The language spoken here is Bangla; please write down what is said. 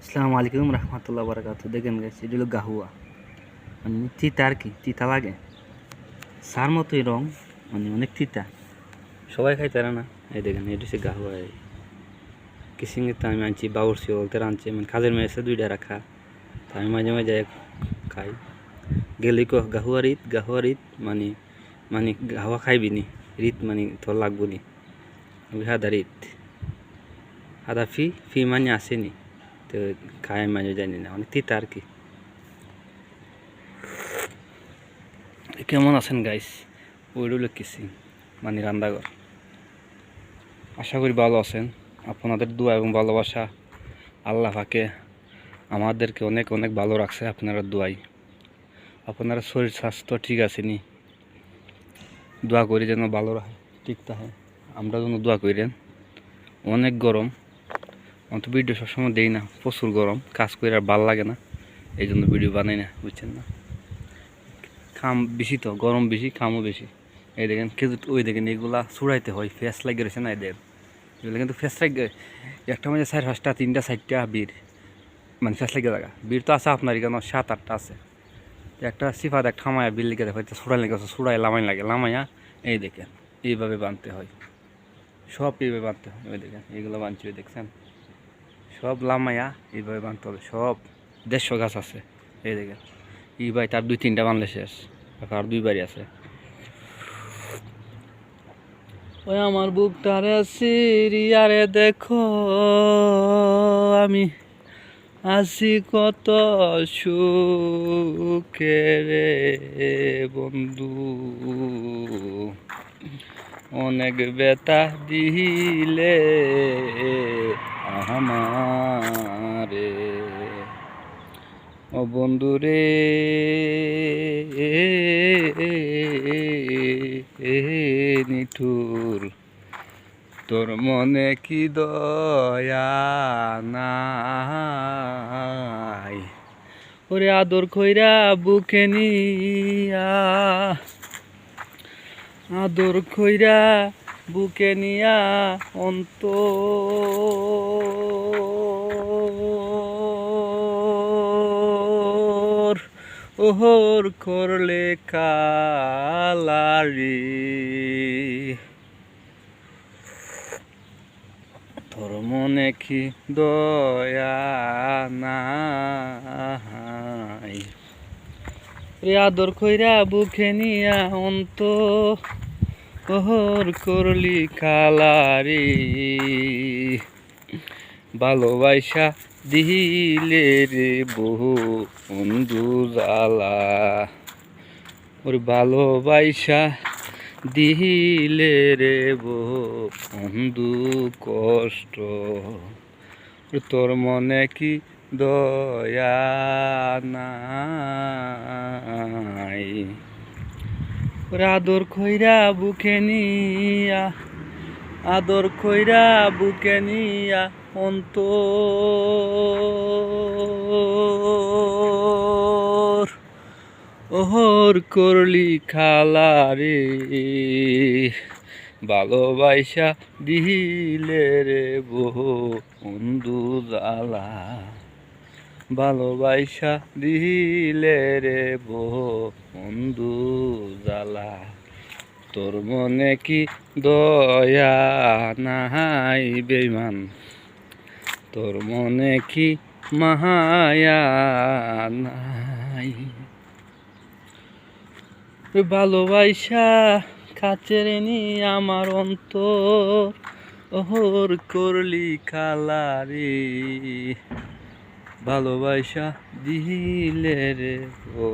আসসালামু আলাইকুম রহমতুল্লাহ বারাকাতু। দেখেন গাইস, এটা হলো গাহুয়া, মানে তিতা আর কি, তিতা লাগে সার মতোই রং, মানে অনেক তিতা, সবাই খাইতে পারে না। এই দেখেন, এটা হচ্ছে গাহুয়া। এই কিসিংয়ে তো আমি আনছি, বাউরসি বলতে আনছি, মানে কাজের মেয়েছে দুইটা রাখা, তো আমি মাঝে মাঝে খাই। গেলি কো গাহুয়া রীত, গাহুয়া রীত মানে মানে গাহুয়া খাইবি নি, রীত মানে তোর লাগবো নি, হাদা রীত, হাদা ফি ফি মানে আসেনি, তো খাই মাঝে জানি না, অনেক তিতা আর কি। কেমন আছেন গাইস? ওইগুলো কিসিং মানে রান্নাঘর। আশা করি ভালো আছেন। আপনাদের দোয়া এবং ভালোবাসা আল্লাহ পাকে আমাদেরকে অনেক অনেক ভালো রাখছে। আপনারা দোয়াই, আপনারা শরীর স্বাস্থ্য ঠিক আছে নি, দোয়া করি যেন ভালো রাখে, ঠিক থাকে। আমরা যেন দোয়া করেন। অনেক গরম, অন্ত ভিডিও সবসময় দেই না, প্রচুর গরম, কাজ করে আর ভালো লাগে না, এই জন্য ভিডিও বানাই না, বুঝছেন না। খাম বেশি, তো গরম বেশি, খামও বেশি। এই দেখেন খেজুর, ওই দেখেন এগুলা ছুড়াইতে হয়, ফেস লাগিয়ে রয়েছে না এদের, এগুলো কিন্তু ফেস লাগে। একটা মাঝে 4-5টা 3টা 4টা বীর, মানে ফেস লাগিয়ে লাগা বীর তো আছে আপনার এখানে 7-8টা আছে। একটা সিফাত একটা খামায়া বিল লিখে দেখো, ছুড়াই লেগে ছুড়াই লামাই লাগে, লামাইয়া এই দেখেন এইভাবে বাঁধতে হয়, সব এইভাবে বাঁধতে হয়। ওই দেখেন এইগুলো বাঁধছি, ওই দেখছেন সব লামাইয়া এইভাবে বাঁধতে হবে। সব 150 গাছ আছে, এই দেখেন এই ভাই তার 2-3টা বানলে শেষ, আর 2 বাড়ি আছে। ওই আমার বুকটারে সিরিয়ারে দেখো, আমি আছি কত সুখে রে বন্ধু, অনেক ব্যথা দিলে আমারে ও বন্ধু রে, নিঠুর তোর মনে কি দয়া নাই, ওরে আদর কইরা বুকে নিয়া, আদর কইরা বুকে নিয়া অন্তর ওহর করলে কালারি, তোর মনে কি দয়া নাই, রে আদর কইরা বুকে নিয়া অন্তর করলি কালারি, ভালোবাসা দিলে রে বহু বন্ধু জ্বালা, ওর ভালোবাসা দিলে রে বন্ধু কষ্ট, তোর মনে কি দয়া নাই, ওরে আদর কইরা বুকে নিয়া, আদর কইরা বুকে নিয়া অন্তর ওহর করলি খালারে, ভালোবাসা দিলে রে বন্ধু জ্বালা, ভালোবাসা দিলে রে বন্ধু জ্বালা, তোর মনে কি দয়া নাই বেঈমান, তোর মনে কি মায়া নাই, ভালোবাসা কাছের নি আমার অন্তর ওহর করলি খালারি, ভালোবাসা দিলে রে ও